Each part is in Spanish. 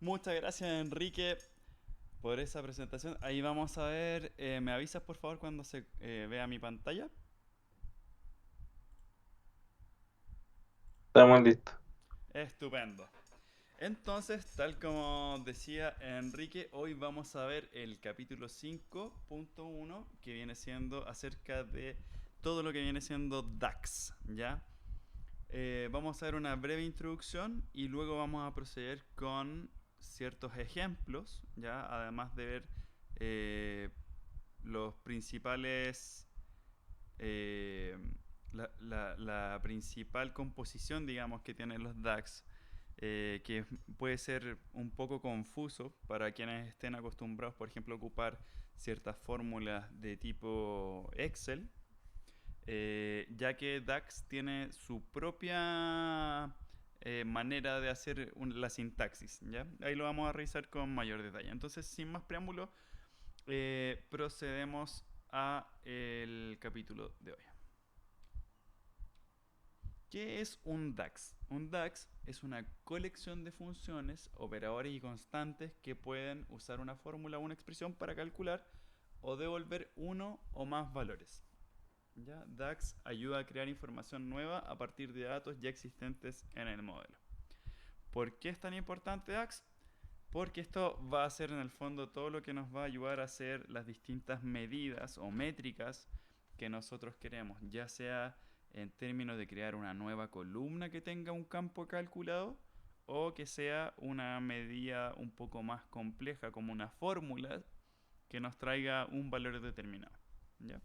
Muchas gracias, Enrique, por esa presentación. Ahí vamos a ver. ¿Me avisas por favor cuando se vea mi pantalla? Estamos listos. Estupendo. Entonces, tal como decía Enrique, hoy vamos a ver el capítulo 5.1 que viene siendo acerca de todo lo que viene siendo DAX, ¿ya? Vamos a ver una breve introducción y luego vamos a proceder con ciertos ejemplos, ¿ya? Además de ver eh, los principales eh, la principal composición, digamos, que tienen los DAX, que puede ser un poco confuso para quienes estén acostumbrados, por ejemplo, a ocupar ciertas fórmulas de tipo Excel, ya que DAX tiene su propia manera de hacer la sintaxis, ¿ya? Ahí lo vamos a revisar con mayor detalle. Entonces, sin más preámbulo, procedemos a el capítulo de hoy. ¿Qué es un DAX? Un DAX es una colección de funciones, operadores y constantes que pueden usar una fórmula o una expresión para calcular o devolver uno o más valores. ¿Ya? DAX ayuda a crear información nueva a partir de datos ya existentes en el modelo. ¿Por qué es tan importante DAX? Porque esto va a ser en el fondo todo lo que nos va a ayudar a hacer las distintas medidas o métricas que nosotros queremos, ya sea en términos de crear una nueva columna que tenga un campo calculado o que sea una medida un poco más compleja como una fórmula que nos traiga un valor determinado. ¿Ya?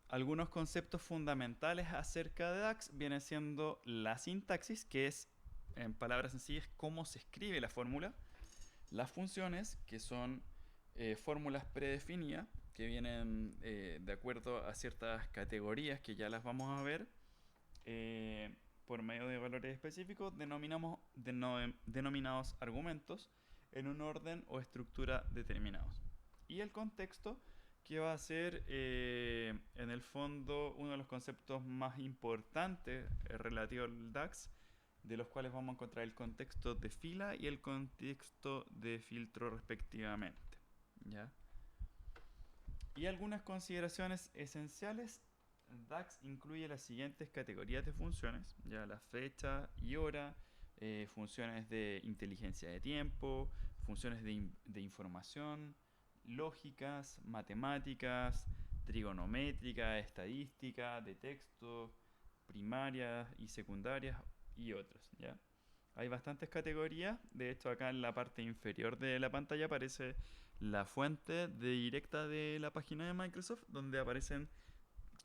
Algunos conceptos fundamentales acerca de DAX viene siendo la sintaxis, que es, en palabras sencillas, cómo se escribe la fórmula. Las funciones, que son fórmulas predefinidas, que vienen de acuerdo a ciertas categorías que ya las vamos a ver, por medio de valores específicos, denominados argumentos en un orden o estructura determinados. Y el contexto, que va a ser en el fondo uno de los conceptos más importantes relativo al DAX, de los cuales vamos a encontrar el contexto de fila y el contexto de filtro respectivamente. ¿Ya? Y algunas consideraciones esenciales. DAX incluye las siguientes categorías de funciones, ya la fecha y hora, funciones de inteligencia de tiempo, funciones de información, lógicas, matemáticas, trigonométrica, estadística, de texto, primarias y secundarias y otros, ¿ya? Hay bastantes categorías, de hecho acá en la parte inferior de la pantalla aparece la fuente directa de la página de Microsoft, donde aparecen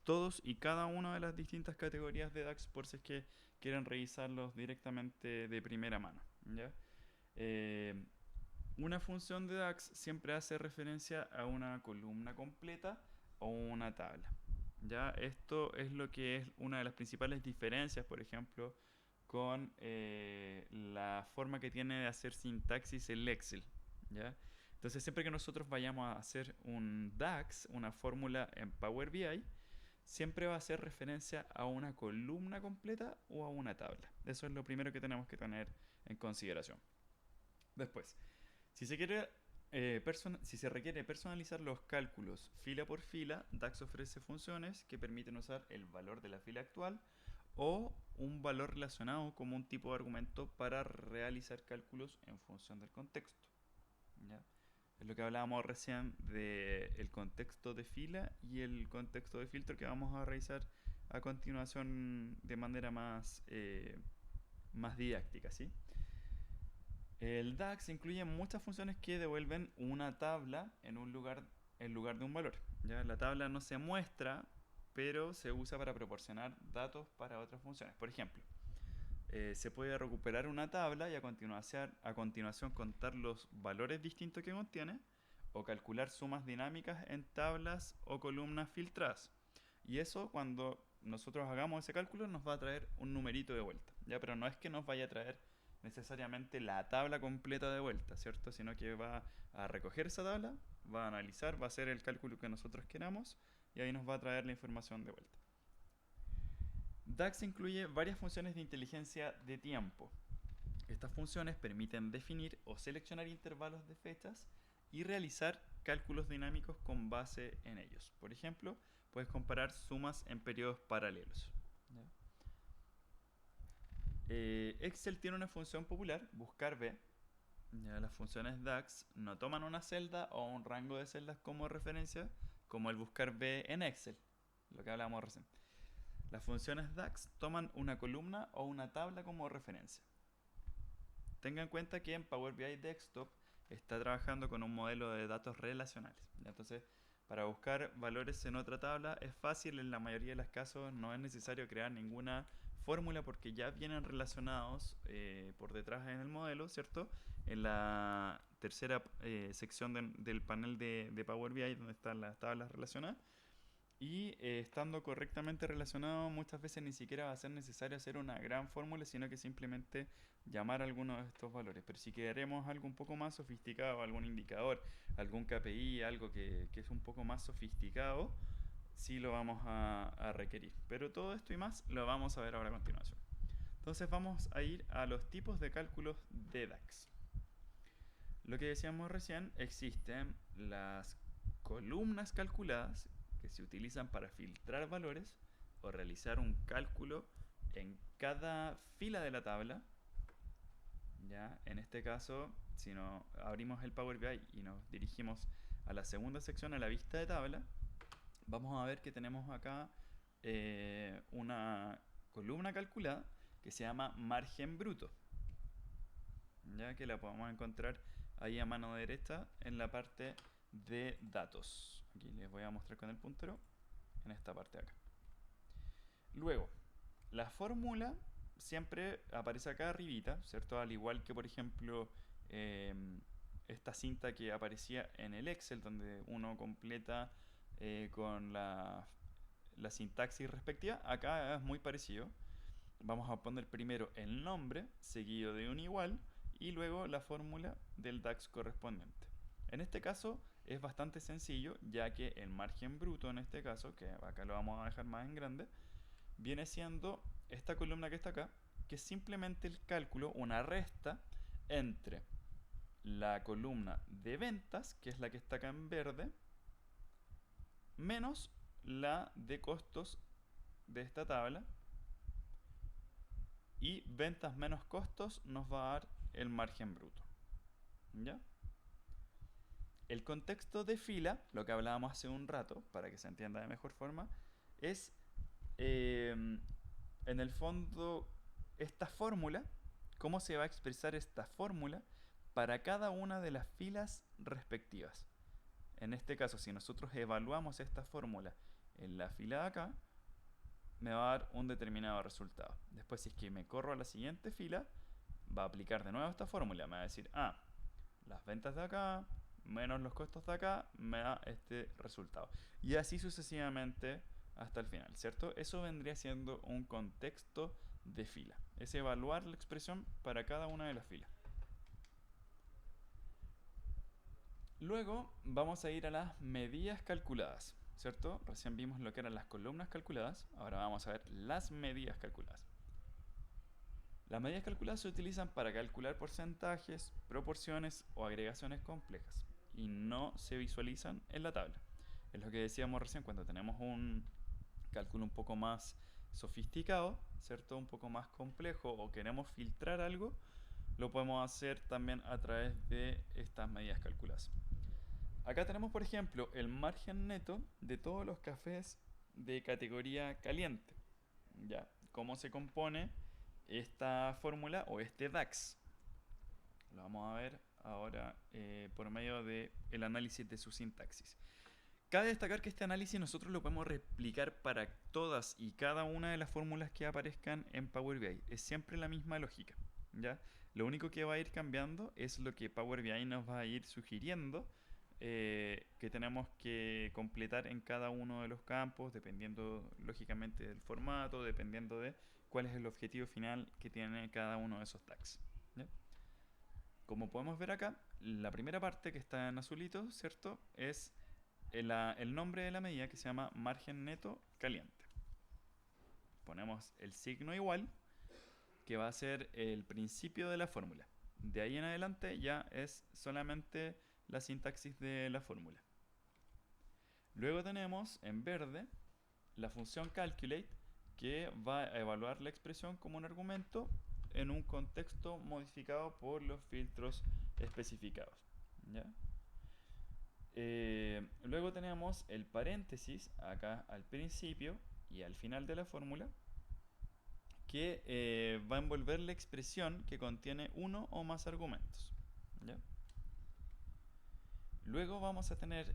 todos y cada una de las distintas categorías de DAX por si es que quieren revisarlos directamente de primera mano. ¿Ya? Eh, una función de DAX siempre hace referencia a una columna completa o una tabla. ¿Ya? Esto es lo que es una de las principales diferencias, por ejemplo, con la forma que tiene de hacer sintaxis el Excel. ¿Ya? Entonces, siempre que nosotros vayamos a hacer un DAX, una fórmula en Power BI, siempre va a hacer referencia a una columna completa o a una tabla. Eso es lo primero que tenemos que tener en consideración. Después, si se quiere si se requiere personalizar los cálculos fila por fila, DAX ofrece funciones que permiten usar el valor de la fila actual o un valor relacionado como un tipo de argumento para realizar cálculos en función del contexto. ¿Ya? Es lo que hablábamos recién del contexto de fila y el contexto de filtro que vamos a revisar a continuación de manera más didáctica. ¿Sí? El DAX incluye muchas funciones que devuelven una tabla en lugar de un valor. ¿Ya? La tabla no se muestra, pero se usa para proporcionar datos para otras funciones. Por ejemplo, se puede recuperar una tabla y a continuación contar los valores distintos que contiene o calcular sumas dinámicas en tablas o columnas filtradas. Y eso cuando nosotros hagamos ese cálculo nos va a traer un numerito de vuelta, ¿ya? Pero no es que nos vaya a traer necesariamente la tabla completa de vuelta, ¿cierto? Sino que va a recoger esa tabla, va a analizar, va a hacer el cálculo que nosotros queramos y ahí nos va a traer la información de vuelta. DAX incluye varias funciones de inteligencia de tiempo. Estas funciones permiten definir o seleccionar intervalos de fechas y realizar cálculos dinámicos con base en ellos. Por ejemplo, puedes comparar sumas en periodos paralelos. ¿Ya? Excel tiene una función popular, buscar B. Ya, las funciones DAX no toman una celda o un rango de celdas como referencia, como el buscar B en Excel, lo que hablábamos recién. Las funciones DAX toman una columna o una tabla como referencia. Tenga en cuenta que en Power BI Desktop está trabajando con un modelo de datos relacionales. Entonces, para buscar valores en otra tabla es fácil, en la mayoría de los casos no es necesario crear ninguna fórmula porque ya vienen relacionados por detrás en el modelo, ¿cierto? En la tercera sección del panel de Power BI donde están las tablas relacionadas. Y estando correctamente relacionado, muchas veces ni siquiera va a ser necesario hacer una gran fórmula, sino que simplemente llamar algunos de estos valores. Pero si queremos algo un poco más sofisticado, algún indicador, algún KPI, algo que es un poco más sofisticado, sí lo vamos a requerir. Pero todo esto y más lo vamos a ver ahora a continuación. Entonces vamos a ir a los tipos de cálculos de DAX. Lo que decíamos recién, existen las columnas calculadas que se utilizan para filtrar valores o realizar un cálculo en cada fila de la tabla. ¿Ya? En este caso, si nos abrimos el Power BI y nos dirigimos a la segunda sección, a la vista de tabla, vamos a ver que tenemos acá una columna calculada que se llama margen bruto, ya que la podemos encontrar ahí a mano derecha en la parte de datos. Aquí les voy a mostrar con el puntero en esta parte de acá. Luego, la fórmula siempre aparece acá arribita, ¿cierto? Al igual que, por ejemplo, esta cinta que aparecía en el Excel, donde uno completa con la sintaxis respectiva. Acá es muy parecido. Vamos a poner primero el nombre, seguido de un igual, y luego la fórmula del DAX correspondiente. En este caso es bastante sencillo, ya que el margen bruto en este caso, que acá lo vamos a dejar más en grande, viene siendo esta columna que está acá, que es simplemente el cálculo, una resta entre la columna de ventas, que es la que está acá en verde, menos la de costos de esta tabla, y ventas menos costos nos va a dar el margen bruto. ¿Ya? El contexto de fila, lo que hablábamos hace un rato, para que se entienda de mejor forma, es en el fondo esta fórmula, cómo se va a expresar esta fórmula para cada una de las filas respectivas. En este caso, si nosotros evaluamos esta fórmula en la fila de acá, me va a dar un determinado resultado. Después, si es que me corro a la siguiente fila, va a aplicar de nuevo esta fórmula. Me va a decir, las ventas de acá menos los costos de acá me da este resultado. Y así sucesivamente hasta el final, ¿cierto? Eso vendría siendo un contexto de fila. Es evaluar la expresión para cada una de las filas. Luego vamos a ir a las medidas calculadas, ¿cierto? Recién vimos lo que eran las columnas calculadas, ahora vamos a ver las medidas calculadas. Las medidas calculadas se utilizan para calcular porcentajes, proporciones o agregaciones complejas y no se visualizan en la tabla. Es lo que decíamos recién, cuando tenemos un cálculo un poco más sofisticado, ¿cierto? Un poco más complejo o queremos filtrar algo, lo podemos hacer también a través de estas medidas calculadas. Acá tenemos, por ejemplo, el margen neto de todos los cafés de categoría caliente. ¿Ya? ¿Cómo se compone esta fórmula o este DAX? Lo vamos a ver ahora por medio del análisis de su sintaxis. Cabe destacar que este análisis nosotros lo podemos replicar para todas y cada una de las fórmulas que aparezcan en Power BI. Es siempre la misma lógica, ¿ya? Lo único que va a ir cambiando es lo que Power BI nos va a ir sugiriendo que tenemos que completar en cada uno de los campos, dependiendo lógicamente del formato, dependiendo de cuál es el objetivo final que tiene cada uno de esos tags. ¿Ya? Como podemos ver acá, la primera parte que está en azulito, ¿cierto? Es el nombre de la medida, que se llama margen neto caliente. Ponemos el signo igual, que va a ser el principio de la fórmula. De ahí en adelante ya es solamente la sintaxis de la fórmula. Luego tenemos en verde la función calculate, que va a evaluar la expresión como un argumento en un contexto modificado por los filtros especificados, ¿ya? Luego tenemos el paréntesis acá al principio y al final de la fórmula, que va a envolver la expresión que contiene uno o más argumentos, ¿ya? Luego vamos a tener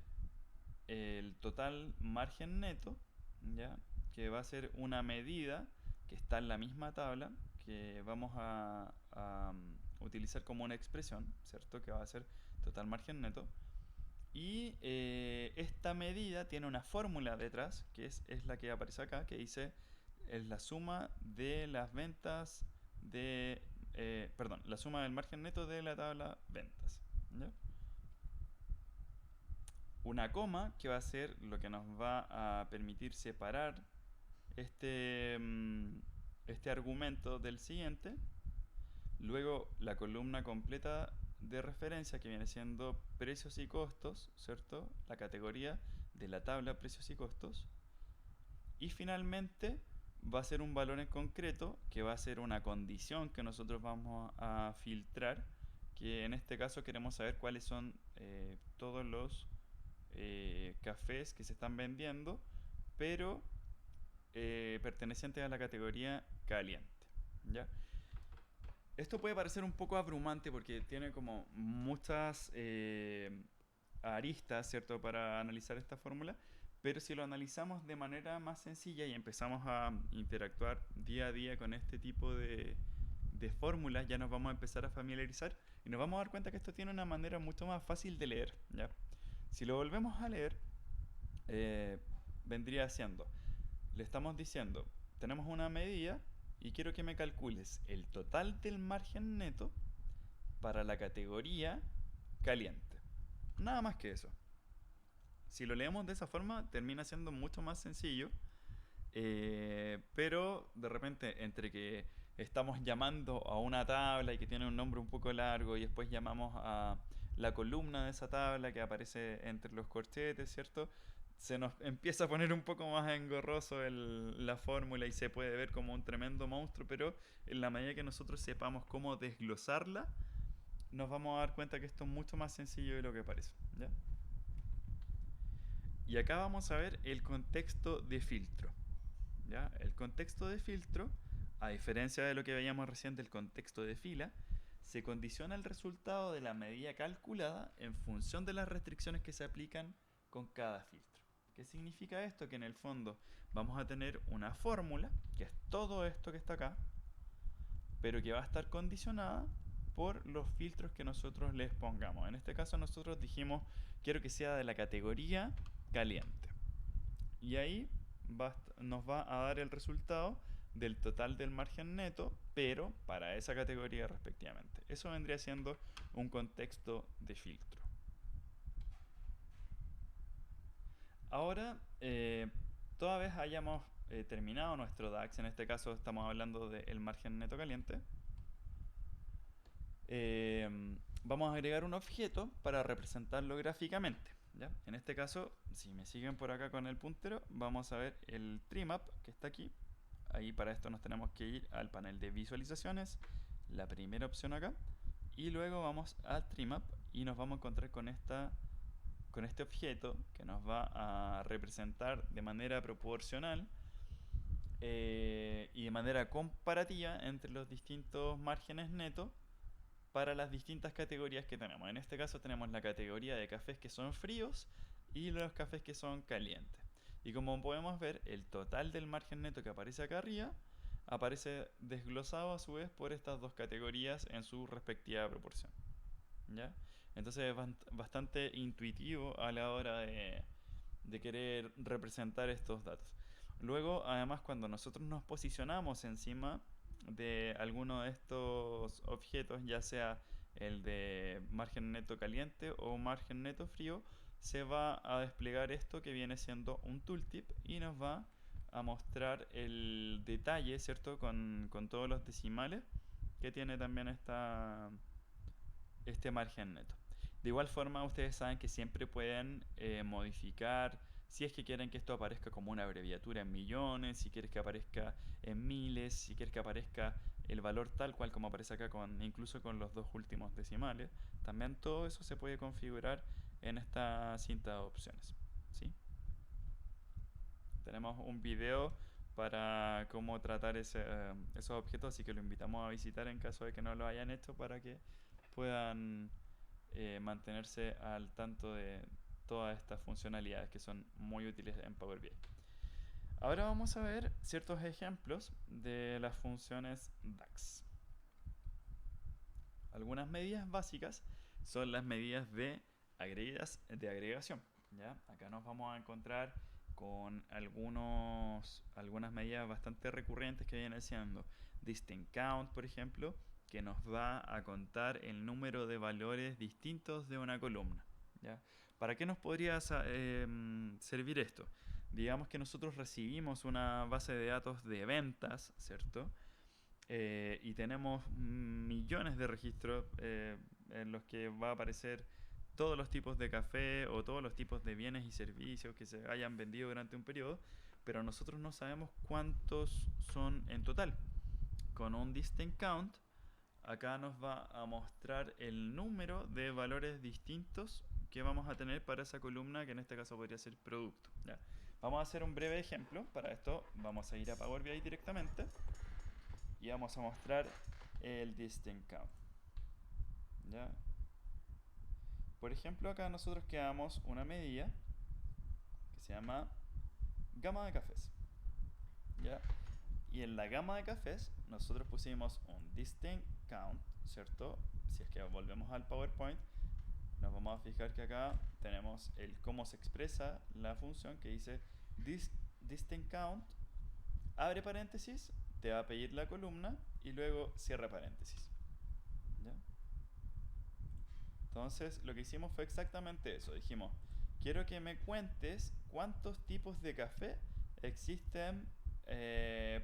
el total margen neto, ¿ya? Que va a ser una medida que está en la misma tabla, que vamos a utilizar como una expresión, ¿cierto? Que va a ser total margen neto. Y esta medida tiene una fórmula detrás, que es la que aparece acá, que dice es la suma de las ventas de... perdón, la suma del margen neto de la tabla ventas, ¿ya? Una coma, que va a ser lo que nos va a permitir separar este, este argumento del siguiente. Luego la columna completa de referencia, que viene siendo precios y costos, ¿cierto? La categoría de la tabla precios y costos. Y finalmente va a ser un valor en concreto, que va a ser una condición que nosotros vamos a filtrar, que en este caso queremos saber cuáles son todos los cafés que se están vendiendo, pero pertenecientes a la categoría caliente, ¿ya? Esto puede parecer un poco abrumante porque tiene como muchas aristas, ¿cierto?, para analizar esta fórmula, pero si lo analizamos de manera más sencilla y empezamos a interactuar día a día con este tipo de fórmulas, ya nos vamos a empezar a familiarizar y nos vamos a dar cuenta que esto tiene una manera mucho más fácil de leer, ¿ya? Si lo volvemos a leer, vendría siendo, le estamos diciendo, tenemos una medida y quiero que me calcules el total del margen neto para la categoría caliente. Nada más que eso. Si lo leemos de esa forma, termina siendo mucho más sencillo, pero de repente entre que estamos llamando a una tabla y que tiene un nombre un poco largo y después llamamos a la columna de esa tabla que aparece entre los corchetes, ¿cierto? Se nos empieza a poner un poco más engorroso la fórmula y se puede ver como un tremendo monstruo, pero en la medida que nosotros sepamos cómo desglosarla, nos vamos a dar cuenta que esto es mucho más sencillo de lo que parece, ¿ya? Y acá vamos a ver el contexto de filtro, ¿ya? El contexto de filtro, a diferencia de lo que veíamos recién del contexto de fila, se condiciona el resultado de la medida calculada en función de las restricciones que se aplican con cada filtro. ¿Qué significa esto? Que en el fondo vamos a tener una fórmula, que es todo esto que está acá, pero que va a estar condicionada por los filtros que nosotros les pongamos. En este caso nosotros dijimos, quiero que sea de la categoría caliente. Y ahí nos va a dar el resultado del total del margen neto, pero para esa categoría respectivamente. Eso vendría siendo un contexto de filtro. Ahora, toda vez hayamos terminado nuestro DAX, en este caso estamos hablando del margen neto caliente, vamos a agregar un objeto para representarlo gráficamente, ¿ya? En este caso, si me siguen por acá con el puntero, vamos a ver el trimap que está aquí. Ahí para esto nos tenemos que ir al panel de visualizaciones, la primera opción acá, y luego vamos a trimap y nos vamos a encontrar con este objeto que nos va a representar de manera proporcional y de manera comparativa entre los distintos márgenes netos para las distintas categorías que tenemos. En este caso tenemos la categoría de cafés que son fríos y los cafés que son calientes. Y como podemos ver, el total del margen neto que aparece acá arriba aparece desglosado a su vez por estas dos categorías en su respectiva proporción, ¿ya? Entonces es bastante intuitivo a la hora de querer representar estos datos. Luego, además, cuando nosotros nos posicionamos encima de alguno de estos objetos, ya sea el de margen neto caliente o margen neto frío, se va a desplegar esto que viene siendo un tooltip y nos va a mostrar el detalle, ¿cierto? Con todos los decimales que tiene también este margen neto. De igual forma, ustedes saben que siempre pueden modificar, si es que quieren que esto aparezca como una abreviatura en millones, si quieres que aparezca en miles, si quieres que aparezca el valor tal cual como aparece acá, incluso con los dos últimos decimales. También todo eso se puede configurar en esta cinta de opciones, ¿sí? Tenemos un video para cómo tratar esos objetos, así que lo invitamos a visitar en caso de que no lo hayan hecho para que puedan mantenerse al tanto de todas estas funcionalidades que son muy útiles en Power BI. Ahora vamos a ver ciertos ejemplos de las funciones DAX. Algunas medidas básicas son las medidas de agregación. ¿Ya? Acá nos vamos a encontrar con algunas medidas bastante recurrentes que vienen siendo distinct count, por ejemplo, que nos va a contar el número de valores distintos de una columna. ¿Ya? ¿Para qué nos podría servir esto? Digamos que nosotros recibimos una base de datos de ventas, ¿cierto? Y tenemos millones de registros en los que va a aparecer todos los tipos de café o todos los tipos de bienes y servicios que se hayan vendido durante un periodo, pero nosotros no sabemos cuántos son en total. Con un distinct count, acá nos va a mostrar el número de valores distintos que vamos a tener para esa columna, que en este caso podría ser producto. ¿Ya? Vamos a hacer un breve ejemplo. Para esto vamos a ir a Power BI directamente y vamos a mostrar el distinct count. ¿Ya? Por ejemplo, acá nosotros creamos una medida que se llama gama de cafés. ¿Ya? Y en la gama de cafés nosotros pusimos un distinct count, ¿cierto? Si es que volvemos al PowerPoint, nos vamos a fijar que acá tenemos el cómo se expresa la función que dice distinct count, abre paréntesis, te va a pedir la columna y luego cierra paréntesis. ¿Ya? Entonces lo que hicimos fue exactamente eso. Dijimos, quiero que me cuentes cuántos tipos de café existen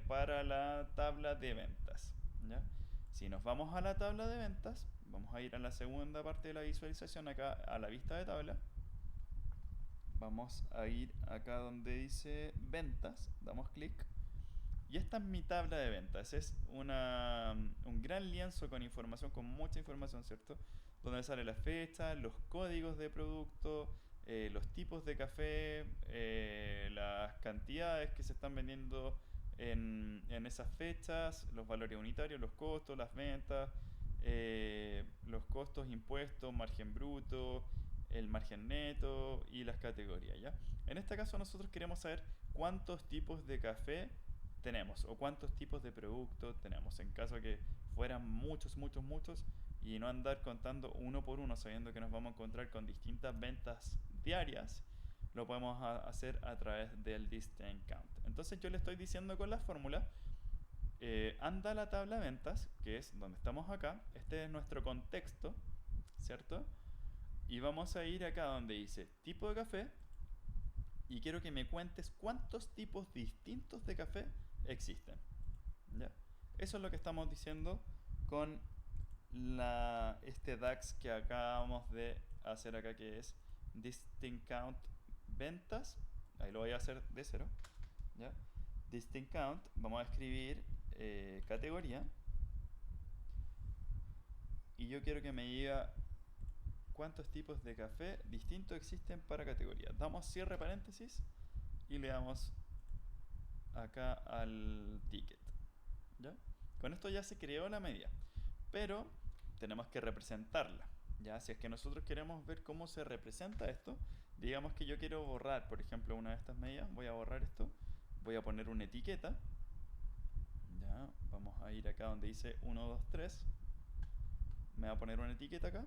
para la tabla de ventas. ¿Ya? Si nos vamos a la tabla de ventas, vamos a ir a la segunda parte de la visualización, acá a la vista de tabla. Vamos a ir acá donde dice ventas, damos clic. Y esta es mi tabla de ventas. Es un gran lienzo con información, con mucha información, ¿cierto? Donde sale la fecha, los códigos de producto, los tipos de café, las cantidades que se están vendiendo en esas fechas, los valores unitarios, los costos, las ventas, los costos, impuestos, margen bruto, el margen neto y las categorías, ¿ya? En este caso nosotros queremos saber cuántos tipos de café tenemos o cuántos tipos de productos tenemos, en caso de que fueran muchos y no andar contando uno por uno, sabiendo que nos vamos a encontrar con distintas ventas diarias. Lo podemos hacer a través del distinct count. Entonces yo le estoy diciendo con la fórmula, anda a la tabla de ventas, que es donde estamos acá. Este es nuestro contexto, ¿cierto? Y vamos a ir acá donde dice tipo de café, y quiero que me cuentes cuántos tipos distintos de café existen. ¿Ya? Eso es lo que estamos diciendo con este DAX que acabamos de hacer acá, que es distinct count ventas. Ahí lo voy a hacer de cero. ¿Ya? Distinct count, vamos a escribir categoría, y yo quiero que me diga cuántos tipos de café distintos existen para categoría. Damos cierre paréntesis y le damos acá al ticket. ¿Ya? Con esto ya se creó la medida, pero tenemos que representarla. ¿Ya? Si es que nosotros queremos ver cómo se representa esto, digamos que yo quiero borrar, por ejemplo, una de estas medidas, voy a borrar esto, voy a poner una etiqueta. ¿Ya? Vamos a ir acá donde dice 1, 2, 3, me va a poner una etiqueta acá,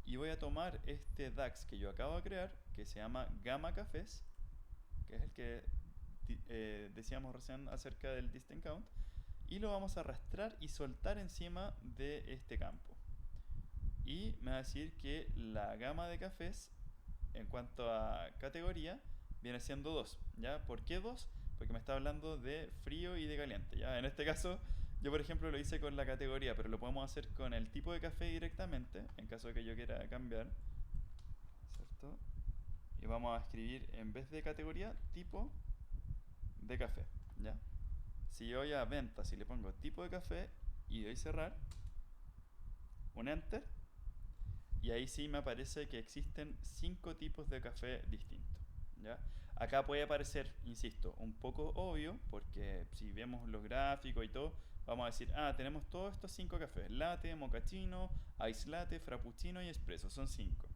y voy a tomar este DAX que yo acabo de crear, que se llama Gama Cafés, que es el que decíamos recién acerca del distinct count, y lo vamos a arrastrar y soltar encima de este campo. Y me va a decir que la gama de cafés, en cuanto a categoría, viene siendo 2. ¿Ya? ¿Por qué 2? porque me está hablando de frío y de caliente, ¿ya? En este caso, yo por ejemplo lo hice con la categoría, pero lo podemos hacer con el tipo de café directamente, en caso de que yo quiera cambiar, ¿cierto? Y vamos a escribir, en vez de categoría, tipo de café, ¿ya? Si yo voy a ventas y le pongo tipo de café y doy cerrar, un enter, y ahí sí me aparece que existen 5 tipos de café distintos, ¿ya? Acá puede parecer, insisto, un poco obvio, porque si vemos los gráficos y todo, vamos a decir, ah, tenemos todos estos 5 cafés: latte, mochaccino, ice latte, frappuccino y espresso, son 5.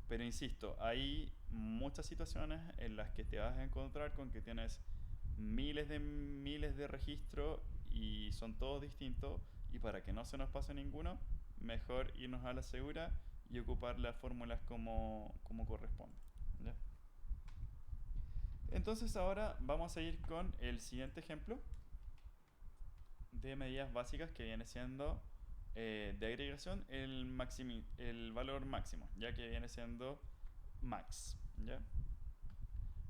Pero insisto, hay muchas situaciones en las que te vas a encontrar con que tienes miles de registros y son todos distintos, y para que no se nos pase ninguno, mejor irnos a la segura y ocupar las fórmulas como corresponde, ¿ya? Entonces ahora vamos a ir con el siguiente ejemplo de medidas básicas, que viene siendo de agregación el valor máximo, ya que viene siendo max, ¿ya?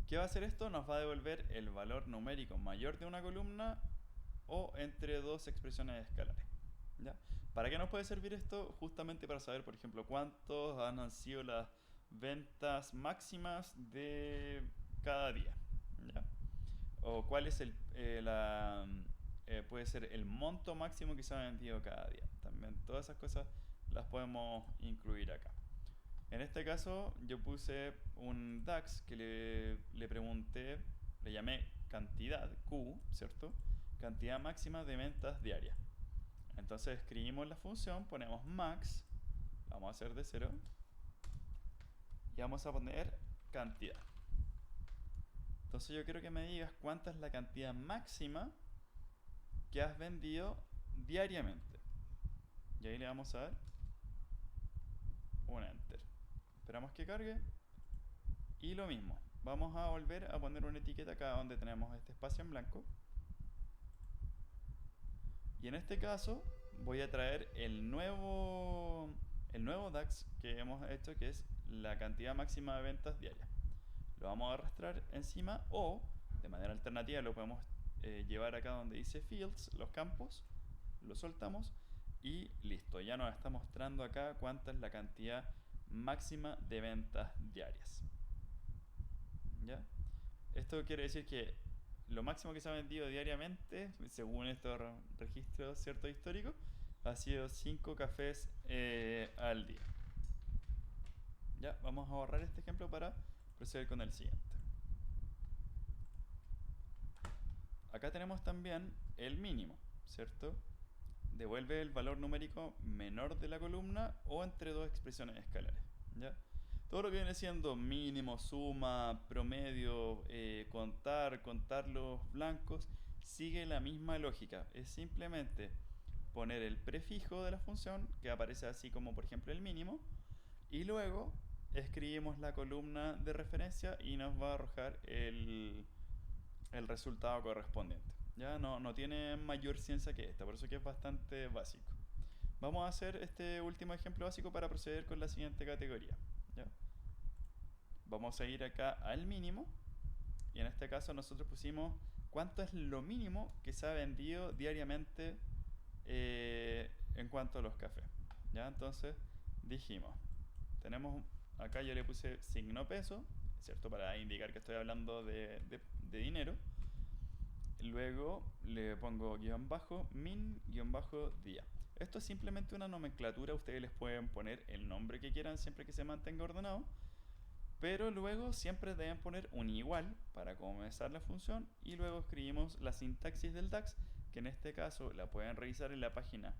¿Qué va a hacer esto? Nos va a devolver el valor numérico mayor de una columna o entre dos expresiones escalares, ¿ya? ¿Para qué nos puede servir esto? Justamente para saber, por ejemplo, cuántos han sido las ventas máximas de cada día, ¿ya? O cuál es puede ser el monto máximo que se ha vendido cada día. También todas esas cosas las podemos incluir acá. En este caso yo puse un DAX que le pregunté, le llamé cantidad, Q, ¿cierto? Cantidad máxima de ventas diarias. Entonces escribimos la función, ponemos max, vamos a hacer de 0, y vamos a poner cantidad. Entonces yo quiero que me digas cuánta es la cantidad máxima que has vendido diariamente. Y ahí le vamos a dar un enter. Esperamos que cargue. Y lo mismo, vamos a volver a poner una etiqueta acá donde tenemos este espacio en blanco. Y en este caso voy a traer el nuevo DAX que hemos hecho, que es la cantidad máxima de ventas diarias. Lo vamos a arrastrar encima, o de manera alternativa lo podemos llevar acá donde dice fields, los campos, lo soltamos y listo. Ya nos está mostrando acá cuánta es la cantidad máxima de ventas diarias, ¿ya? Esto quiere decir que lo máximo que se ha vendido diariamente, según estos registros ciertos históricos, ha sido 5 cafés al día. Ya, vamos a borrar este ejemplo para proceder con el siguiente. Acá tenemos también el mínimo, ¿cierto? Devuelve el valor numérico menor de la columna o entre dos expresiones escalares, ¿ya? Todo lo que viene siendo mínimo, suma, promedio, contar los blancos, sigue la misma lógica. Es simplemente poner el prefijo de la función, que aparece así como por ejemplo el mínimo, y luego escribimos la columna de referencia y nos va a arrojar el resultado correspondiente. Ya no tiene mayor ciencia que esta, por eso que es bastante básico. Vamos a hacer este último ejemplo básico para proceder con la siguiente categoría, ¿ya? Vamos a ir acá al mínimo, y en este caso nosotros pusimos cuánto es lo mínimo que se ha vendido diariamente en cuanto a los cafés, ¿ya? Entonces dijimos, tenemos acá, yo le puse signo peso, ¿cierto? Para indicar que estoy hablando de dinero. Luego le pongo guión bajo, min, guión bajo, día. Esto es simplemente una nomenclatura, ustedes les pueden poner el nombre que quieran siempre que se mantenga ordenado, pero luego siempre deben poner un igual para comenzar la función, y luego escribimos la sintaxis del DAX, que en este caso la pueden revisar en la página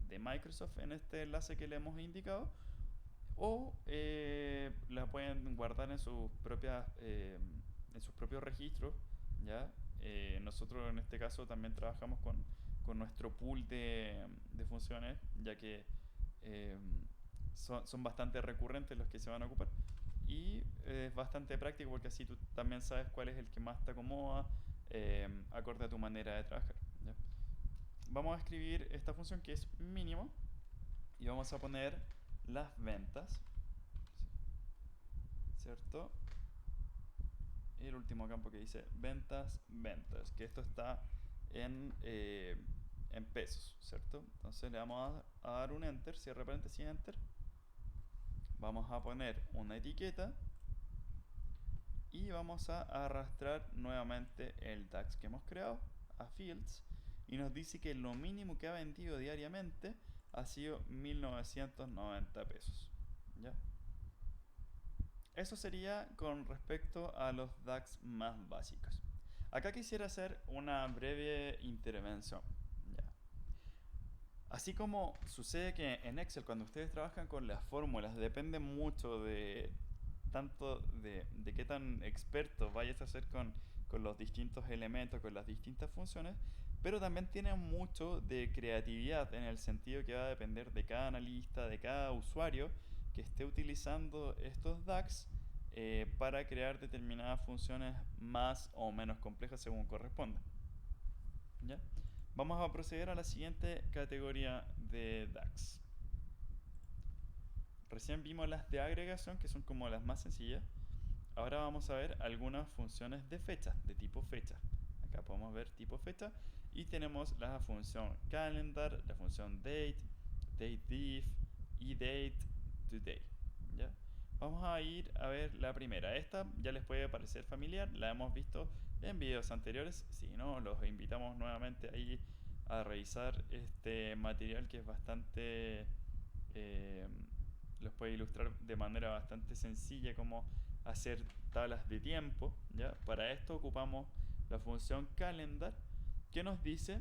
de Microsoft en este enlace que le hemos indicado, o la pueden guardar en sus propios registros, ¿ya? Nosotros en este caso también trabajamos con nuestro pool de funciones, ya que son bastante recurrentes los que se van a ocupar, y es bastante práctico porque así tú también sabes cuál es el que más te acomoda acorde a tu manera de trabajar, ¿ya? Vamos a escribir esta función que es mínimo y vamos a poner las ventas, ¿cierto? y el último campo que dice ventas, que esto está en pesos, ¿cierto? Entonces le vamos a dar un enter, cierre paréntesis, enter. Vamos a poner una etiqueta y vamos a arrastrar nuevamente el DAX que hemos creado a Fields y nos dice que lo mínimo que ha vendido diariamente ha sido 1990 pesos. ¿Ya? Eso sería con respecto a los DAX más básicos. Acá quisiera hacer una breve intervención. ¿Ya? Así como sucede que en Excel cuando ustedes trabajan con las fórmulas depende mucho de tanto de qué tan experto vayas a ser con los distintos elementos, con las distintas funciones, pero también tiene mucho de creatividad en el sentido que va a depender de cada analista, de cada usuario que esté utilizando estos DAX para crear determinadas funciones más o menos complejas según corresponda. ¿Ya? Vamos a proceder a la siguiente categoría de DAX. Recién vimos las de agregación, que son como las más sencillas. Ahora vamos a ver algunas funciones de fecha, de tipo fecha. Acá podemos ver tipo fecha y tenemos la función calendar, la función date, datediff y date today. ¿Ya? Vamos a ir a ver la primera. Esta ya les puede parecer familiar, la hemos visto en videos anteriores. Si no, los invitamos nuevamente ahí a revisar este material que es bastante... los puede ilustrar de manera bastante sencilla cómo hacer tablas de tiempo. ¿Ya? Para esto ocupamos la función calendar que nos dice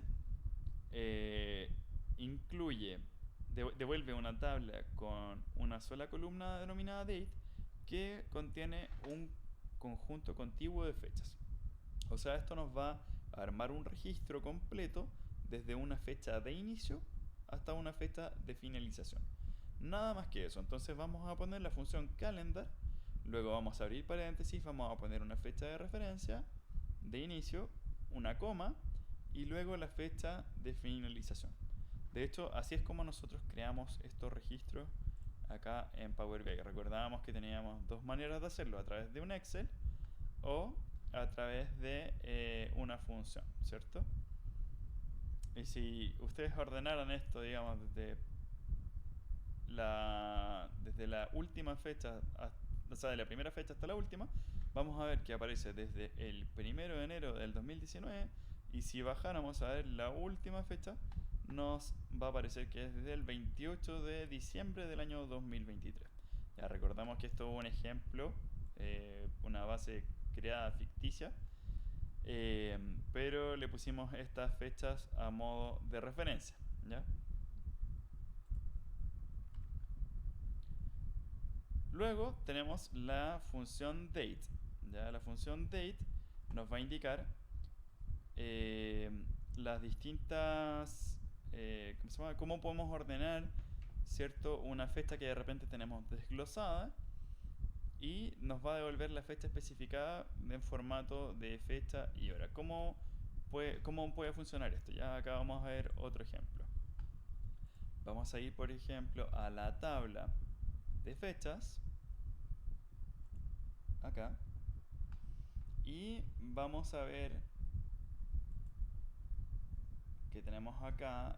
incluye devuelve una tabla con una sola columna denominada date que contiene un conjunto contiguo de fechas. O sea, esto nos va a armar un registro completo desde una fecha de inicio hasta una fecha de finalización. Nada más que eso. Entonces vamos a poner la función calendar, luego vamos a abrir paréntesis, vamos a poner una fecha de referencia de inicio, una coma y luego la fecha de finalización. De hecho, así es como nosotros creamos estos registros acá en Power BI. Recordábamos que teníamos dos maneras de hacerlo, a través de un Excel o a través de una función, ¿cierto? Y si ustedes ordenaran esto, digamos, desde la última fecha, o sea, de la primera fecha hasta la última, vamos a ver que aparece desde el 1 de enero del 2019 y si bajáramos a ver la última fecha, nos va a aparecer que es desde el 28 de diciembre del año 2023. Ya recordamos que esto es un ejemplo, una base creada ficticia, pero le pusimos estas fechas a modo de referencia. ¿Ya? Luego tenemos la función date. ¿Ya? La función date nos va a indicar las distintas... ¿cómo podemos ordenar, ¿cierto? Una fecha que de repente tenemos desglosada y nos va a devolver la fecha especificada en formato de fecha y hora. ¿Cómo puede funcionar esto? Ya acá vamos a ver otro ejemplo. Vamos a ir, por ejemplo, a la tabla de fechas, acá, y vamos a ver que tenemos acá,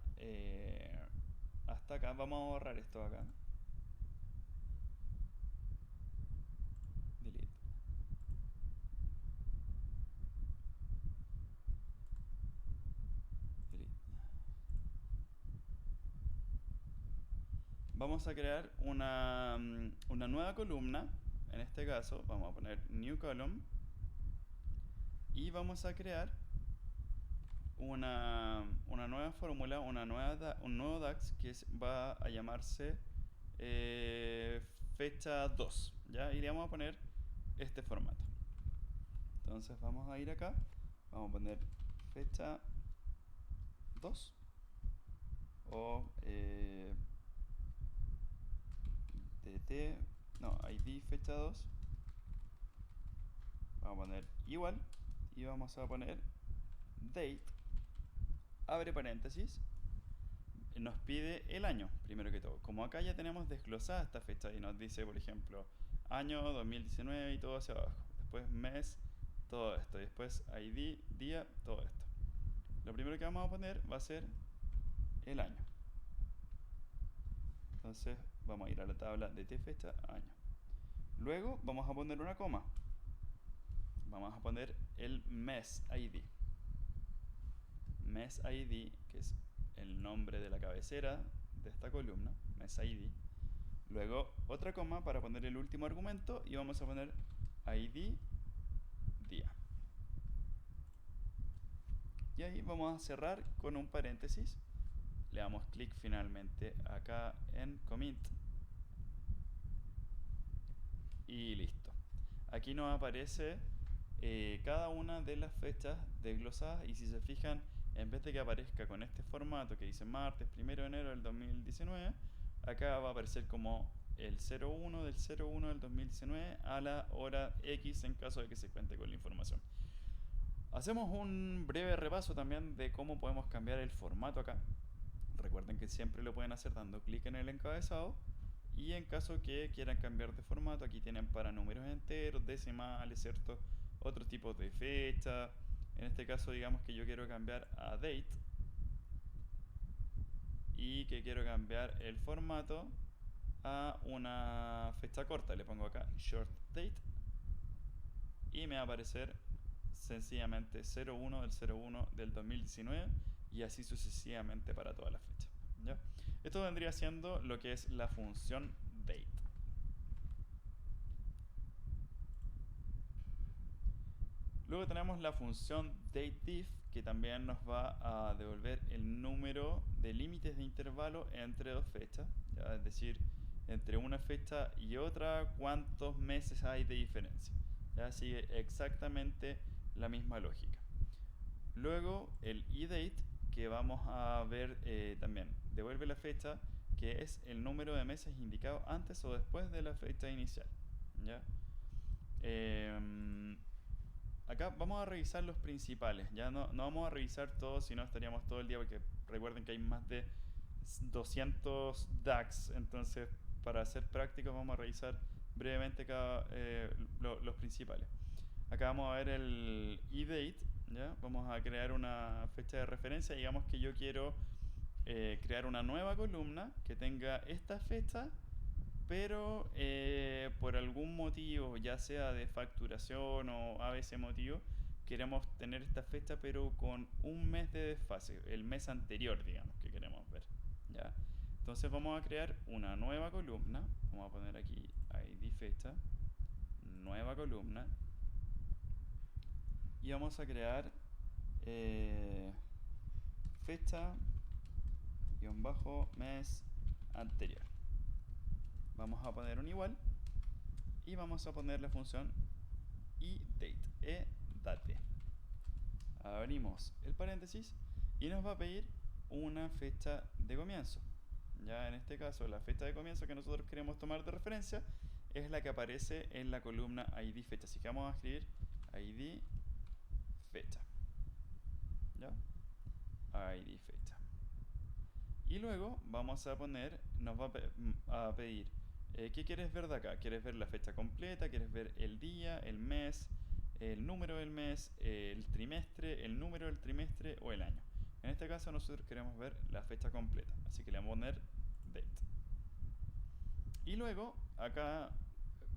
hasta acá, vamos a borrar esto acá, delete. Vamos a crear una nueva columna. En este caso vamos a poner new column y vamos a crear una nueva fórmula, un nuevo DAX que va a llamarse fecha 2. ¿Ya? Y le vamos a poner este formato. Entonces vamos a ir acá, vamos a poner fecha 2 o id fecha 2. Vamos a poner igual y vamos a poner date, abre paréntesis, nos pide el año, primero que todo. Como acá ya tenemos desglosada esta fecha y nos dice, por ejemplo, año 2019 y todo hacia abajo. Después mes todo esto. Y después ID, día, todo esto. Lo primero que vamos a poner va a ser el año. Entonces vamos a ir a la tabla de fecha, año. Luego vamos a poner una coma. Vamos a poner el mes ID. Mes ID, que es el nombre de la cabecera de esta columna, mes ID. Luego otra coma para poner el último argumento y vamos a poner ID día. Y ahí vamos a cerrar con un paréntesis. Le damos clic finalmente acá en commit. Y listo. Aquí nos aparece cada una de las fechas desglosadas y si se fijan, en vez de que aparezca con este formato que dice martes 1 de enero del 2019, acá va a aparecer como el 01 del 01 del 2019 a la hora X en caso de que se cuente con la información. Hacemos un breve repaso también de cómo podemos cambiar el formato acá. Recuerden que siempre lo pueden hacer dando clic en el encabezado y en caso que quieran cambiar de formato, aquí tienen para números enteros, decimales, ¿cierto? Otros tipos de fecha. En este caso digamos que yo quiero cambiar a date y que quiero cambiar el formato a una fecha corta. Le pongo acá short date y me va a aparecer sencillamente 01 del 01 del 2019 y así sucesivamente para todas las fechas, ¿ya? Esto vendría siendo lo que es la función date. Luego tenemos la función dateDiff que también nos va a devolver el número de límites de intervalo entre dos fechas, ¿ya? Es decir, entre una fecha y otra, cuántos meses hay de diferencia. Ya sigue exactamente la misma lógica. Luego el edate, que vamos a ver también, devuelve la fecha, que es el número de meses indicado antes o después de la fecha inicial, ¿ya? Acá vamos a revisar los principales, ya no vamos a revisar todos, si no estaríamos todo el día, porque recuerden que hay más de 200 DAX, entonces para ser prácticos vamos a revisar brevemente los principales. Acá vamos a ver el edate, ¿ya? Vamos a crear una fecha de referencia. Digamos que yo quiero crear una nueva columna que tenga esta fecha, pero por algún motivo, ya sea de facturación o ABC motivo, queremos tener esta fecha pero con un mes de desfase, el mes anterior, digamos, que queremos ver, ¿ya? Entonces vamos a crear una nueva columna. Vamos a poner aquí ID fecha, nueva columna, y vamos a crear fecha mes anterior. Vamos a poner un igual y vamos a poner la función edate. Abrimos el paréntesis y nos va a pedir una fecha de comienzo. Ya en este caso la fecha de comienzo que nosotros queremos tomar de referencia es la que aparece en la columna ID fecha. Así que vamos a escribir ID fecha, ¿ya? ID fecha. Y luego vamos a poner, nos va a pedir ¿qué quieres ver de acá? ¿Quieres ver la fecha completa? ¿Quieres ver el día, el mes, el número del mes, el trimestre, el número del trimestre o el año? En este caso nosotros queremos ver la fecha completa, así que le vamos a poner date. Y luego acá,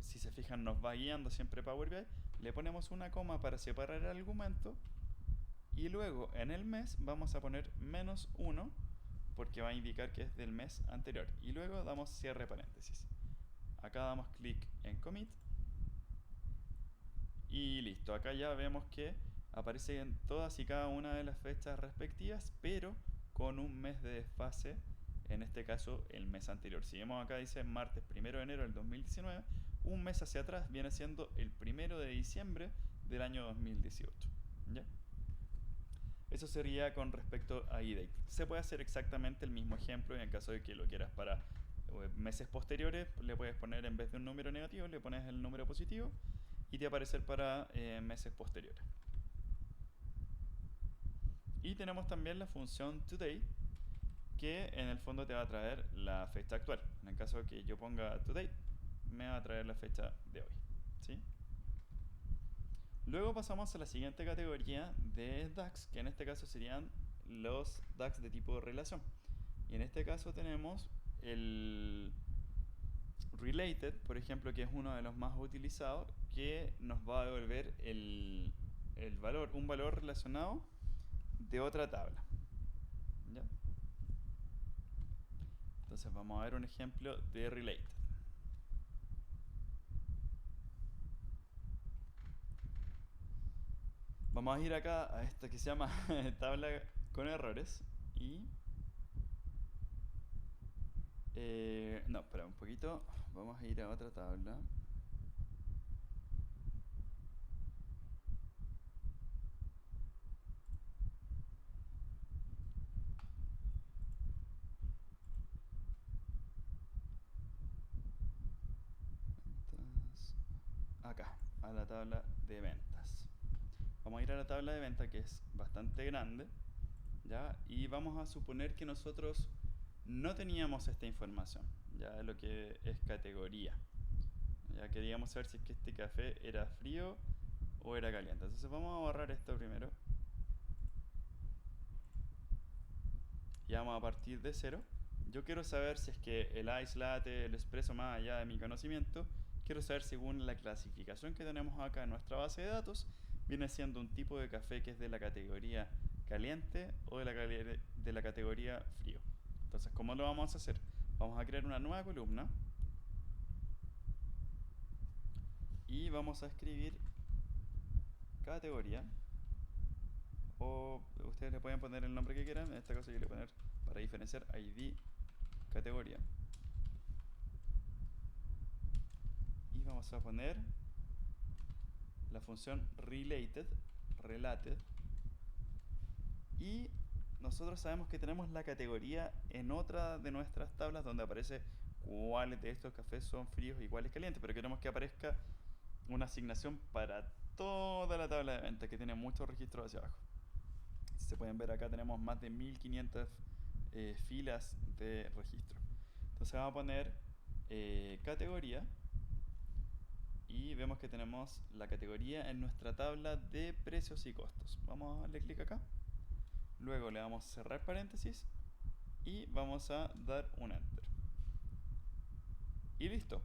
si se fijan, nos va guiando siempre Power BI. Le ponemos una coma para separar el argumento y luego en el mes vamos a poner -1 porque va a indicar que es del mes anterior y luego damos cierre paréntesis. Acá damos clic en commit y listo. Acá ya vemos que aparecen todas y cada una de las fechas respectivas, pero con un mes de desfase, en este caso el mes anterior. Si vemos acá dice martes 1 de enero del 2019, un mes hacia atrás viene siendo el 1 de diciembre del año 2018, ¿ya? Eso sería con respecto a edate. Se puede hacer exactamente el mismo ejemplo y en caso de que lo quieras para meses posteriores, le puedes poner en vez de un número negativo, le pones el número positivo y te va a aparecer para meses posteriores. Y tenemos también la función today, que en el fondo te va a traer la fecha actual. En el caso de que yo ponga today, me va a traer la fecha de hoy, ¿sí? Luego pasamos a la siguiente categoría de DAX, que en este caso serían los DAX de tipo relación. Y en este caso tenemos el related, por ejemplo, que es uno de los más utilizados, que nos va a devolver el valor, un valor relacionado de otra tabla. ¿Ya? Entonces vamos a ver un ejemplo de related. Vamos a ir acá a esta que se llama tabla con errores y... no, espera un poquito. Vamos a ir a otra tabla. Acá, a la tabla de ventas. Vamos a ir a la tabla de ventas, que es bastante grande, ¿ya? Y vamos a suponer que nosotros no teníamos esta información, ya de lo que es categoría. Ya queríamos saber si es que este café era frío o era caliente. Entonces vamos a borrar esto primero. Y vamos a partir de cero. Yo quiero saber si es que el ice latte, el espresso, más allá de mi conocimiento, quiero saber según la clasificación que tenemos acá en nuestra base de datos, viene siendo un tipo de café que es de la categoría caliente o de la categoría frío. Entonces, ¿cómo lo vamos a hacer? Vamos a crear una nueva columna y vamos a escribir categoría, o ustedes le pueden poner el nombre que quieran. En este caso yo le voy a poner, para diferenciar, ID categoría. Y vamos a poner la función related, y nosotros sabemos que tenemos la categoría en otra de nuestras tablas donde aparece cuáles de estos cafés son fríos y cuáles calientes, pero queremos que aparezca una asignación para toda la tabla de ventas, que tiene muchos registros hacia abajo. Si se pueden ver acá, tenemos más de 1500 filas de registro. Entonces vamos a poner categoría, y vemos que tenemos la categoría en nuestra tabla de precios y costos. Vamos a darle clic acá, luego le damos cerrar paréntesis y vamos a dar un enter. Y listo.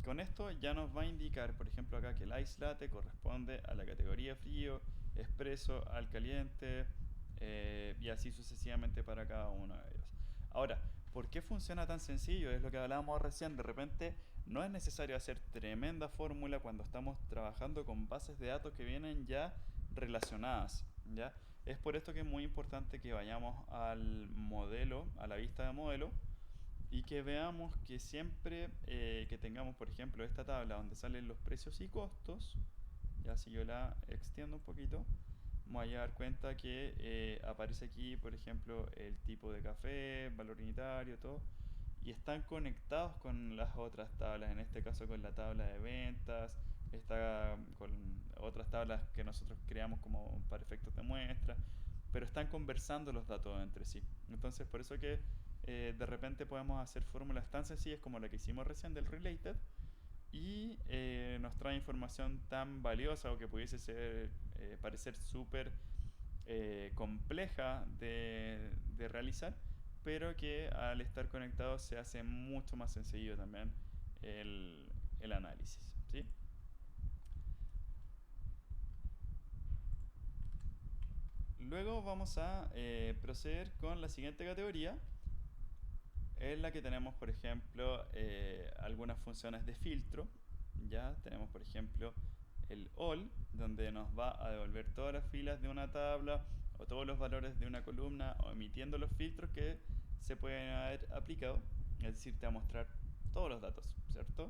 Con esto ya nos va a indicar, por ejemplo, acá que el ice latte corresponde a la categoría frío, espresso al caliente, y así sucesivamente para cada uno de ellos. Ahora, ¿por qué funciona tan sencillo? Es lo que hablábamos recién. De repente no es necesario hacer tremenda fórmula cuando estamos trabajando con bases de datos que vienen ya relacionadas, ¿ya? Es por esto que es muy importante que vayamos al modelo, a la vista de modelo, y que veamos que siempre que tengamos, por ejemplo, esta tabla donde salen los precios y costos, ya si yo la extiendo un poquito, me voy a dar cuenta que aparece aquí, por ejemplo, el tipo de café, valor unitario, todo, y están conectados con las otras tablas, en este caso con la tabla de ventas, está con otras tablas que nosotros creamos como para efectos de muestra, pero están conversando los datos entre sí. Entonces, por eso que de repente podemos hacer fórmulas tan sencillas como la que hicimos recién del related, y nos trae información tan valiosa, o que pudiese ser, parecer súper compleja de realizar, pero que al estar conectados se hace mucho más sencillo también el análisis, ¿sí? Luego vamos a proceder con la siguiente categoría, en la que tenemos, por ejemplo, algunas funciones de filtro. Ya tenemos, por ejemplo, el all, donde nos va a devolver todas las filas de una tabla o todos los valores de una columna, omitiendo los filtros que se pueden haber aplicado. Es decir, te va a mostrar todos los datos, ¿cierto?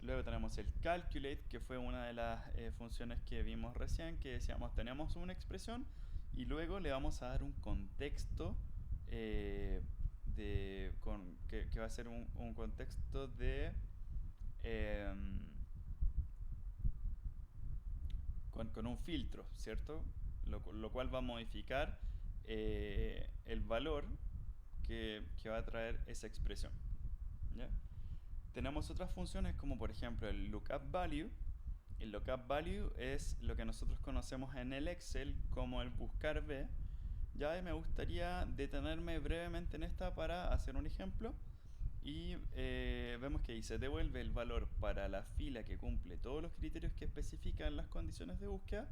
Luego tenemos el calculate, que fue una de las funciones que vimos recién, que decíamos, tenemos una expresión y luego le vamos a dar un contexto, que va a ser un contexto de con un filtro, ¿cierto? Lo cual va a modificar el valor que va a traer esa expresión, ¿ya? Tenemos otras funciones como por ejemplo el lookup value, El lookup value es lo que nosotros conocemos en el Excel como el buscar B. Ya me gustaría detenerme brevemente en esta para hacer un ejemplo. Y vemos que ahí se devuelve el valor para la fila que cumple todos los criterios que especifican las condiciones de búsqueda,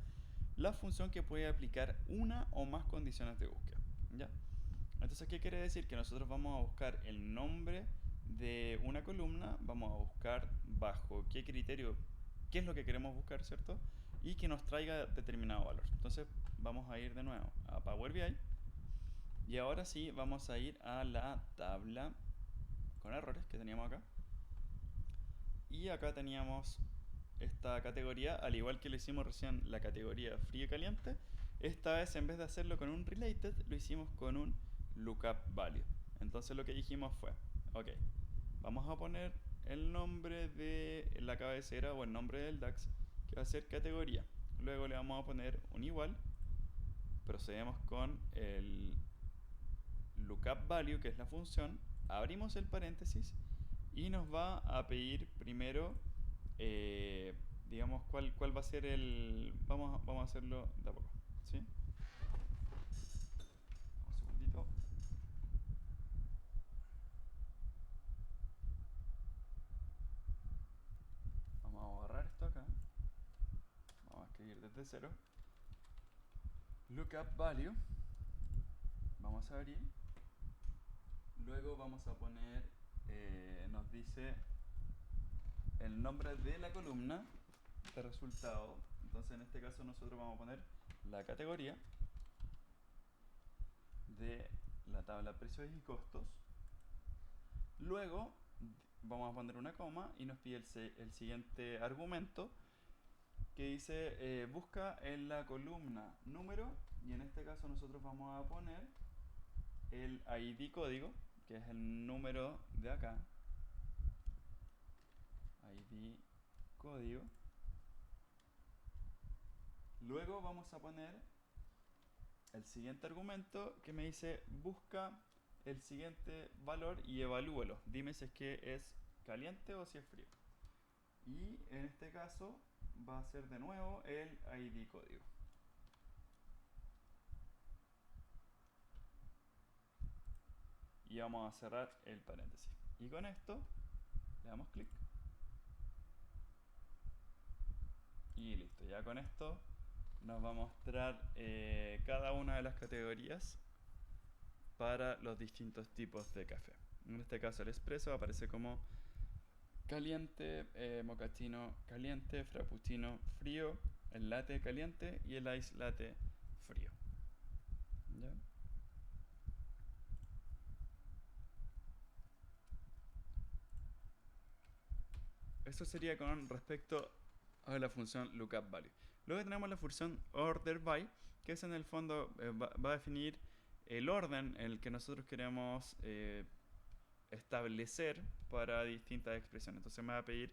la función que puede aplicar una o más condiciones de búsqueda. ¿Ya? Entonces, ¿qué quiere decir? Que nosotros vamos a buscar el nombre de una columna, vamos a buscar bajo qué criterio, qué es lo que queremos buscar, ¿cierto? Y que nos traiga determinado valor. Entonces, vamos a ir de nuevo a Power BI. Y ahora sí, vamos a ir a la tabla con errores que teníamos acá. Y acá teníamos esta categoría, al igual que lo hicimos recién la categoría frío y caliente. Esta vez, en vez de hacerlo con un related, lo hicimos con un lookup value. Entonces lo que dijimos fue, ok, vamos a poner el nombre de la cabecera o el nombre del DAX, que va a ser categoría. Luego le vamos a poner un igual. Procedemos con el lookup value, que es la función. Abrimos el paréntesis y nos va a pedir primero, digamos, cuál va a ser el... Vamos a hacerlo de a poco, ¿sí? Un segundito. Vamos a borrar esto acá. Vamos a escribir desde cero. Lookup value. Vamos a abrir. Luego vamos a poner, nos dice el nombre de la columna de resultado. Entonces en este caso nosotros vamos a poner la categoría de la tabla precios y costos. Luego vamos a poner una coma y nos pide el siguiente argumento que dice busca en la columna número, y en este caso nosotros vamos a poner el ID código, que es el número de acá, ID código. Luego vamos a poner el siguiente argumento que me dice busca el siguiente valor y evalúelo. Dime si es que es caliente o si es frío. Y en este caso va a ser de nuevo el ID código. Y vamos a cerrar el paréntesis. Y con esto le damos clic. Y listo, ya con esto nos va a mostrar cada una de las categorías para los distintos tipos de café. En este caso el espresso aparece como caliente, mochaccino caliente, frappuccino frío, el latte caliente y el ice latte frío. ¿Ya? Eso sería con respecto a la función lookup value. Luego tenemos la función order by, que es en el fondo va a definir el orden en el que nosotros queremos establecer para distintas expresiones. Entonces me va a pedir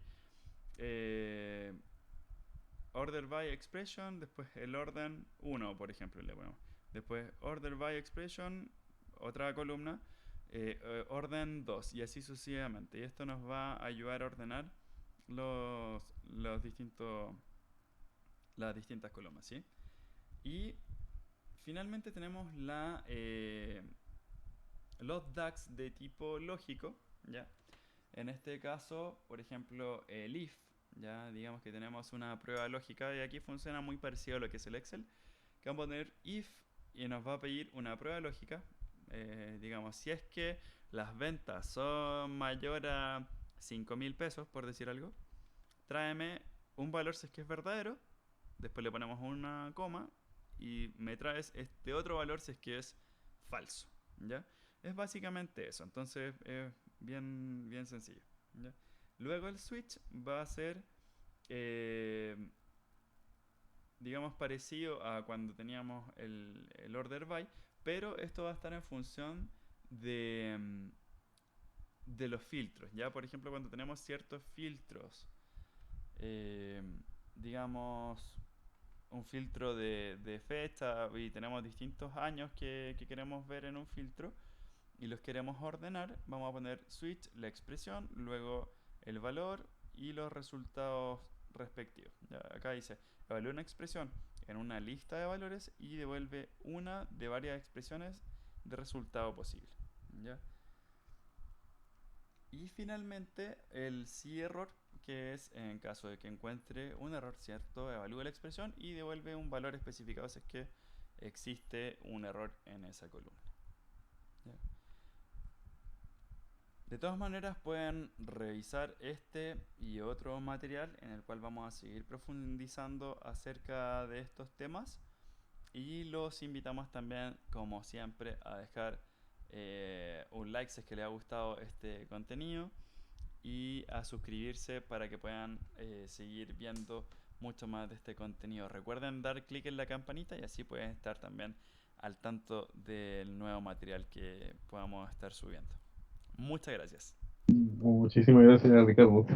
order by expression, después el orden 1, por ejemplo, le ponemos. Después order by expression, otra columna, orden 2, y así sucesivamente. Y esto nos va a ayudar a ordenar los distintos, las distintas columnas, ¿sí? Y finalmente tenemos los DAX de tipo lógico, ¿ya? En este caso, por ejemplo, el if, ya digamos que tenemos una prueba lógica y aquí funciona muy parecido a lo que es el Excel, que vamos a poner if y nos va a pedir una prueba lógica, digamos, si es que las ventas son mayor a 5.000 pesos, por decir algo, tráeme un valor si es que es verdadero, después le ponemos una coma y me traes este otro valor si es que es falso, ¿ya? Es básicamente eso, entonces es bien sencillo, ¿ya? Luego el switch va a ser, digamos, parecido a cuando teníamos el order by, pero esto va a estar en función de los filtros, ¿ya? Por ejemplo, cuando tenemos ciertos filtros, digamos, un filtro de fecha y tenemos distintos años que queremos ver en un filtro y los queremos ordenar, vamos a poner switch, la expresión, luego el valor y los resultados respectivo. Ya, acá dice, evalúa una expresión en una lista de valores y devuelve una de varias expresiones de resultado posible. ¿Ya? Y finalmente el sí error, que es en caso de que encuentre un error, ¿cierto? Evalúa la expresión y devuelve un valor especificado si es que existe un error en esa columna. ¿Ya? De todas maneras pueden revisar este y otro material en el cual vamos a seguir profundizando acerca de estos temas y los invitamos también, como siempre, a dejar un like si es que les ha gustado este contenido y a suscribirse para que puedan seguir viendo mucho más de este contenido. Recuerden dar clic en la campanita y así pueden estar también al tanto del nuevo material que podamos estar subiendo. Muchas gracias. Muchísimas gracias, Ricardo.